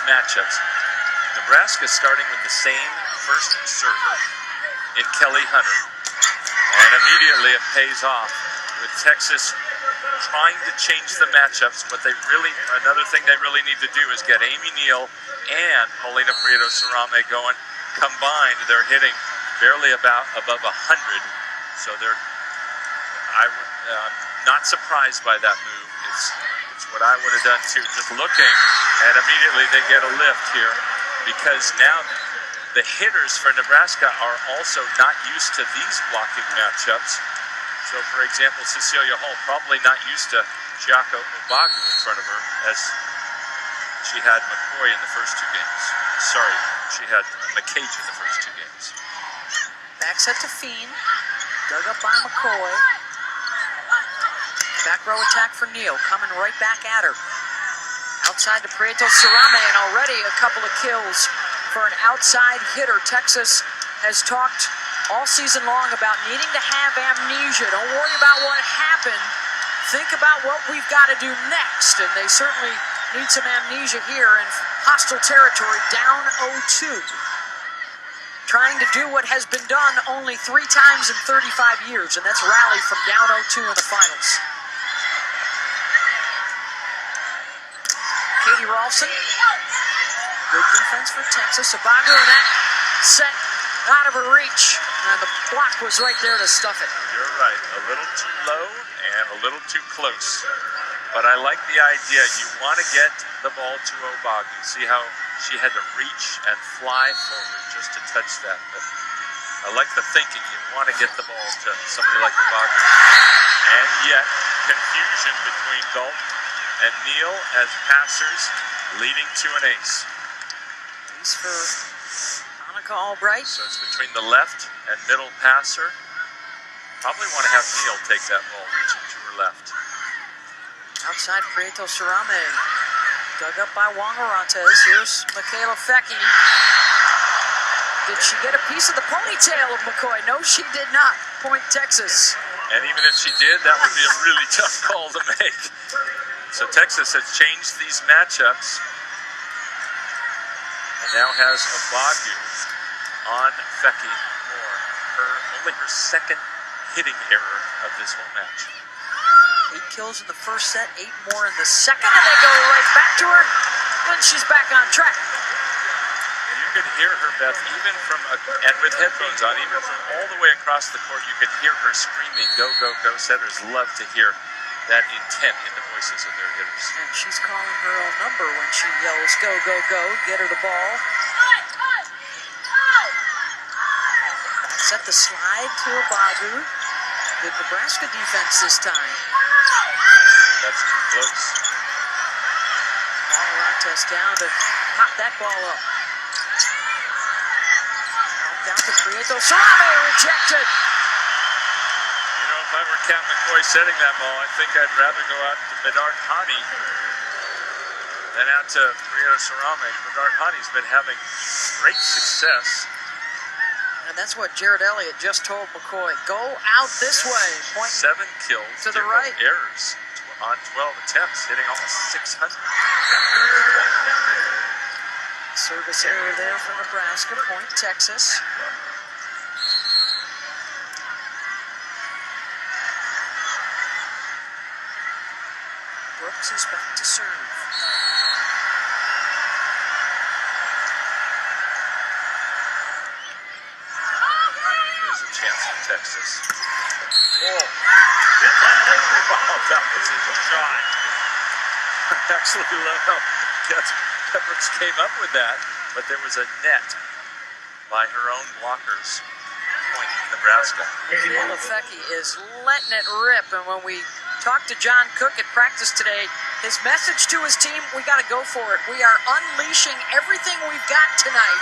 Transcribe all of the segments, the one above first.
matchups. Nebraska starting with the same first server in Kelly Hunter. And immediately it pays off with Texas trying to change the matchups. But another thing they really need to do is get Amy Neal and Paulina Prieto-Cerame going. Combined, they're hitting barely above 100. So I'm not surprised by that move. It's what I would have done too. Just looking, and immediately they get a lift here because now the hitters for Nebraska are also not used to these blocking matchups. So, for example, Cecilia Hall probably not used to Chiako Obagu in front of her as she had McCoy in the first two games. Sorry, she had McCage in the first two games. Back set to Fien. Dug up by McCoy. Back row attack for Neal. Coming right back at her. Outside to Prieto-Cerame, and already a couple of kills for an outside hitter. Texas has talked all season long about needing to have amnesia. Don't worry about what happened. Think about what we've got to do next. And they certainly need some amnesia here in hostile territory, down 0-2. Trying to do what has been done only 3 times in 35 years, and that's rally from down 0-2 in the finals. Katie Rolfson. Good defense for Texas. Obagu in that set out of her reach. And the block was right there to stuff it. You're right. A little too low and a little too close. But I like the idea. You want to get the ball to Obagu. See how she had to reach and fly forward just to touch that. But I like the thinking. You want to get the ball to somebody like Obagu. And yet, confusion between Dalton and Neal as passers, leading to an ace. Ace for Annika Albright. So it's between the left and middle passer. Probably want to have Neal take that ball, reaching to her left. Outside Prieto-Cerame. Dug up by Wong-Orantes. Here's Michaela Fecke. Did she get a piece of the ponytail of McCoy? No, she did not. Point Texas. And even if she did, that would be a really tough call to make. So Texas has changed these matchups and now has Obagu on Fecke Moore. Only her second hitting error of this whole match. 8 kills in the first set, 8 more in the second, and they go right back to her, and she's back on track. You could hear her, Beth, even from, and with headphones on, even from all the way across the court, you could hear her screaming, go, go, go. Setters love to hear that intent in the voices of their hitters. And she's calling her own number when she yells, go, go, go, get her the ball. Set the slide to Obagu. Good Nebraska defense this time. That's too close. Wong-Orantes down to pop that ball up. Down to Prieto-Cerame, rejected. If I were Kat McCoy setting that ball, I think I'd rather go out to Bedard Hani than out to Prieto-Cerame. Bedard Hani's been having great success. And that's what Jared Elliott just told McCoy. Go out this way. Point 7 kills to the right. Errors on 12 attempts, hitting almost 600. Service error there for Nebraska. Point Texas. Brooks is back to serve. Here's a chance for Texas. Oh, that was a shot. Actually, Brooks came up with that, but there was a net by her own blockers. Point Nebraska. Fecke is letting it rip, and when we talked to John Cook at practice today, his message to his team, we got to go for it. We are unleashing everything we've got tonight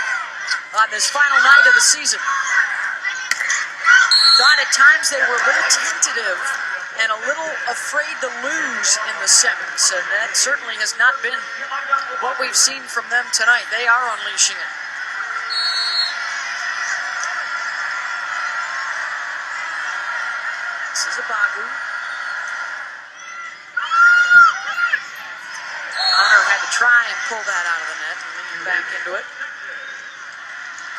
on this final night of the season. He thought at times they were a little tentative and a little afraid to lose in the seconds, and that certainly has not been what we've seen from them tonight. They are unleashing it. This is Obagu. Hunter had to try and pull that out of the net, and he back into it.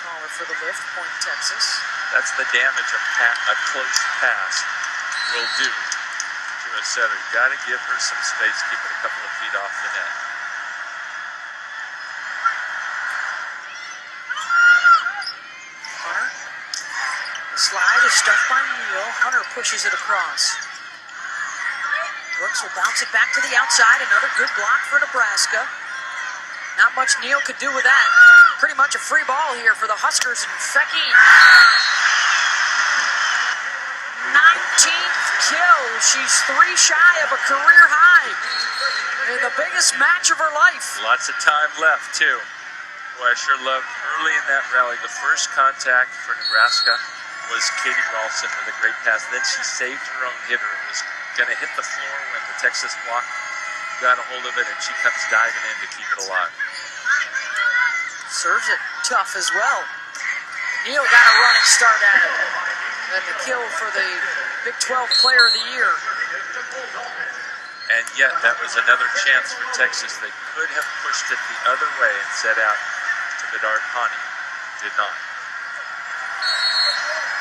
Caller for the lift, point Texas. That's the damage a close pass will do to a setter. You've got to give her some space, keep it a couple of feet off the net. Hunter. The slide is stuffed by Neal. Hunter pushes it across. Brooks will bounce it back to the outside. Another good block for Nebraska. Not much Neal could do with that. Pretty much a free ball here for the Huskers, and Fecky. 19th kill. She's 3 shy of a career high in the biggest match of her life. Lots of time left, too. Boy, I sure loved early in that rally. The first contact for Nebraska was Katie Ralston with a great pass. Then she saved her own hitter. It was going to hit the floor when the Texas block got a hold of it, and she comes diving in to keep it alive. Serves it tough as well. Neal got a running start at it. And the kill for the Big 12 Player of the Year. And yet, that was another chance for Texas. They could have pushed it the other way and set out to Bedard Pani. Did not.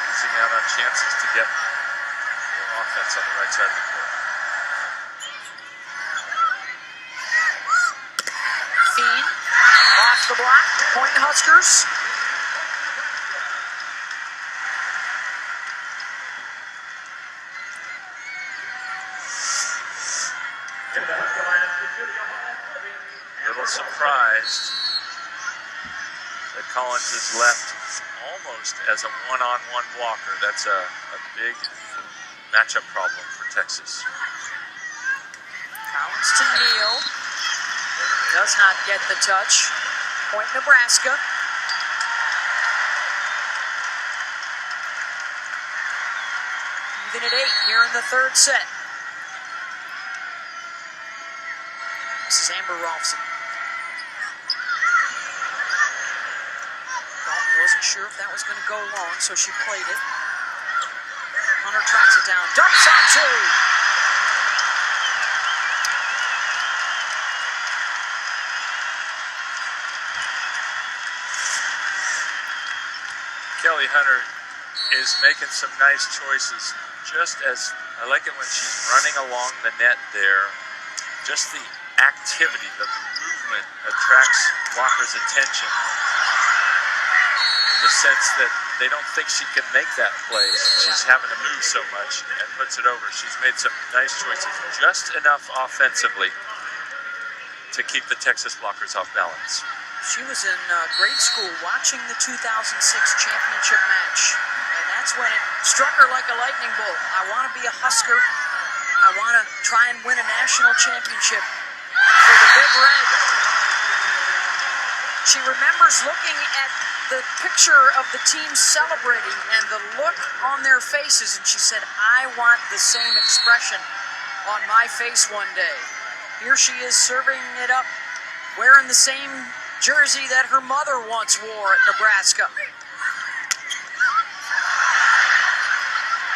Losing out on chances to get more offense on the right side of the court. Feed off the block. Point Huskers. Little surprised that Collins is left almost as a one-on-one blocker. That's a big matchup problem for Texas. Collins to Neal. Does not get the touch. Point Nebraska. Even at 8 here in the third set. This is Amber Rolfson. Dalton wasn't sure if that was going to go long, so she played it. Hunter tracks it down. Dumps on 2. Kelly Hunter is making some nice choices. Just as I like it when she's running along the net there. Just the activity, the movement attracts blockers' attention in the sense that they don't think she can make that play. She's having to move so much and puts it over. She's made some nice choices, just enough offensively to keep the Texas blockers off balance. She was in grade school watching the 2006 championship match, and that's when it struck her like a lightning bolt. I want to be a Husker. I want to try and win a national championship for the Big Red. She remembers looking at the picture of the team celebrating and the look on their faces, and she said, I want the same expression on my face one day. Here she is serving it up, wearing the same jersey that her mother once wore at Nebraska.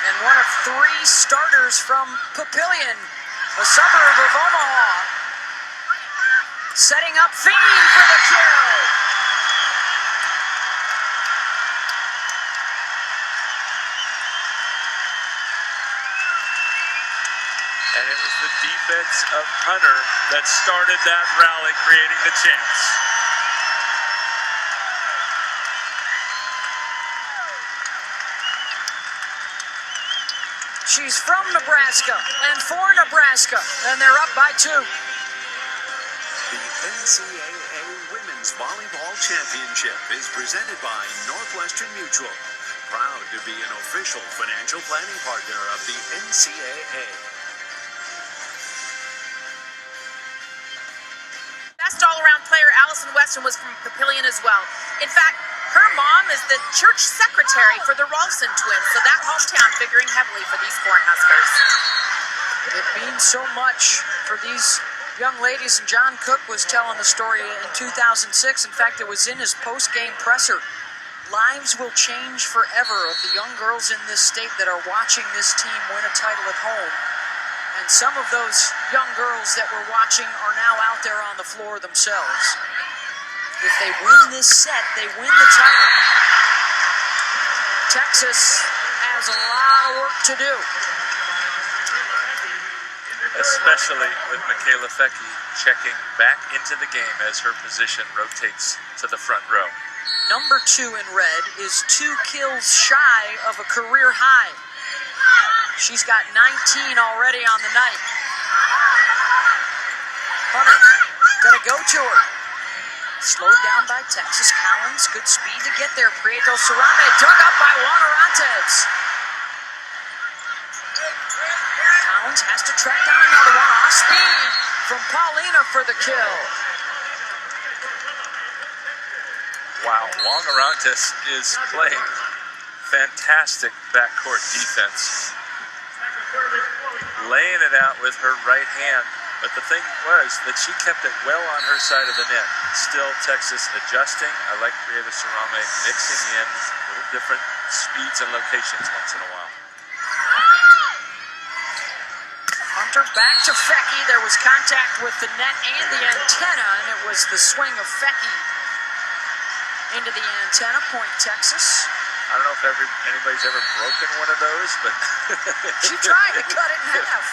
And one of 3 starters from Papillion, a suburb of Omaha, setting up Fiend for the kill. And it was the defense of Hunter that started that rally, creating the chance. She's from Nebraska and for Nebraska, and they're up by 2. The NCAA Women's Volleyball Championship is presented by Northwestern Mutual, proud to be an official financial planning partner of the NCAA. Best all-around player Allison Weston was from Papillion as well. In fact, her mom is the church secretary for the Ralston twins, so that hometown figuring heavily for these Cornhuskers. It means so much for these young ladies, and John Cook was telling the story in 2006. In fact, it was in his post-game presser. Lives will change forever of the young girls in this state that are watching this team win a title at home. And some of those young girls that we're watching are now out there on the floor themselves. If they win this set, they win the title. Texas has a lot of work to do. Especially with Michaela Fecky checking back into the game as her position rotates to the front row. Number 2 in red is 2 kills shy of a career high. She's got 19 already on the night. Hunter gonna go to her. Slowed down by Texas. Collins, good speed to get there. Prieto Sarame dug up by Juan Orantes. Collins has to track down another one. Off speed from Paulina for the kill. Wow, Juan Orantes is playing fantastic backcourt defense. Laying it out with her right hand. But the thing was that she kept it well on her side of the net. Still, Texas adjusting. I like Prieto Sarame mixing in little different speeds and locations once in a while. Hunter back to Fecky. There was contact with the net and the antenna, and it was the swing of Fecky into the antenna. Point Texas. I don't know if anybody's ever broken one of those, but She tried to cut it in half.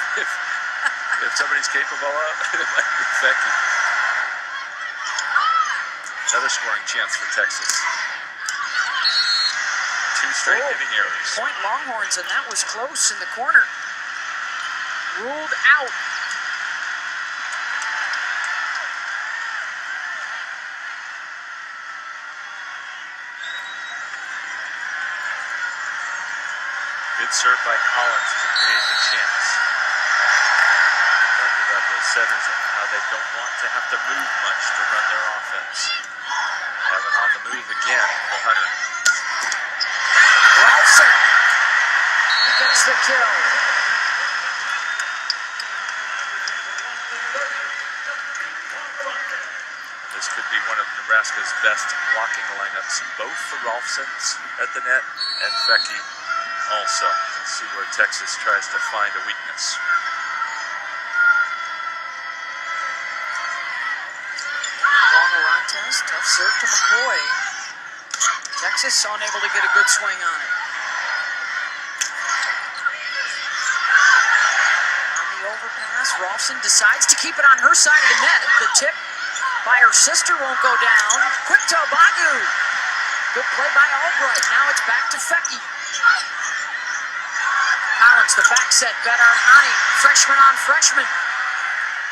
If somebody's capable of it, it might be Fecky. Another scoring chance for Texas. 2 straight hitting errors. Point Longhorns, and that was close in the corner. Ruled out. Good serve by Collins to create the chance. Talked about those setters and how they don't want to have to move much to run their offense. Evan on the move again for Hunter. Ralston gets the kill. This could be one of Nebraska's best blocking lineups. Both the Rolfsons at the net and Fecky also. Let's see where Texas tries to find a weakness. Juan Orantes, tough serve to McCoy. Texas unable to get a good swing on it. On the overpass, Rolfson decides to keep it on her side of the net. The tip by her sister won't go down. Quick to Bagu. Good play by Albright. Now it's back to Fecky. Collins, the back set, Bet Arhani. Freshman on freshman.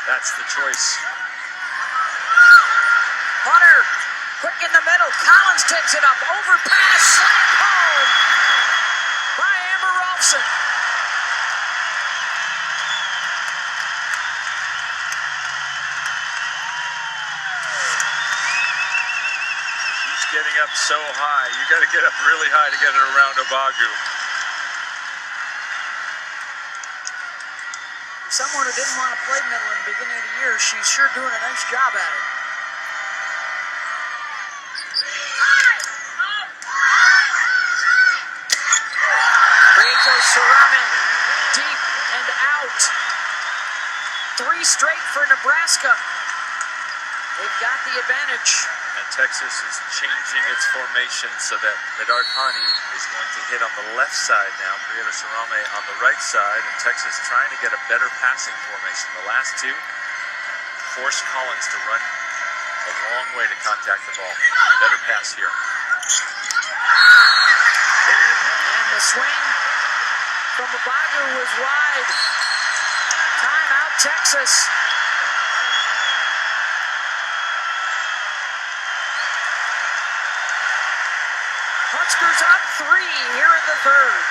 That's the choice. Hunter, quick in the middle. Collins takes it up. Overpass, slam home by Amber Rolfson. She's getting up so high. You got to get up really high to get it around Obagu. Someone who didn't want to play middle in the beginning of the year, she's sure doing a nice job at it. Prieto Sarame, deep and out. 3 straight for Nebraska. They've got the advantage. And Texas is changing its formation so that Bedard Hani is going to hit on the left side now. Prieto Sarame on the right side, and Texas trying to get a better passing formation. The last 2 force Collins to run a long way to contact the ball. Better pass here. And the swing from Obagu was wide. Timeout, Texas. Huskers up 3 here in the third.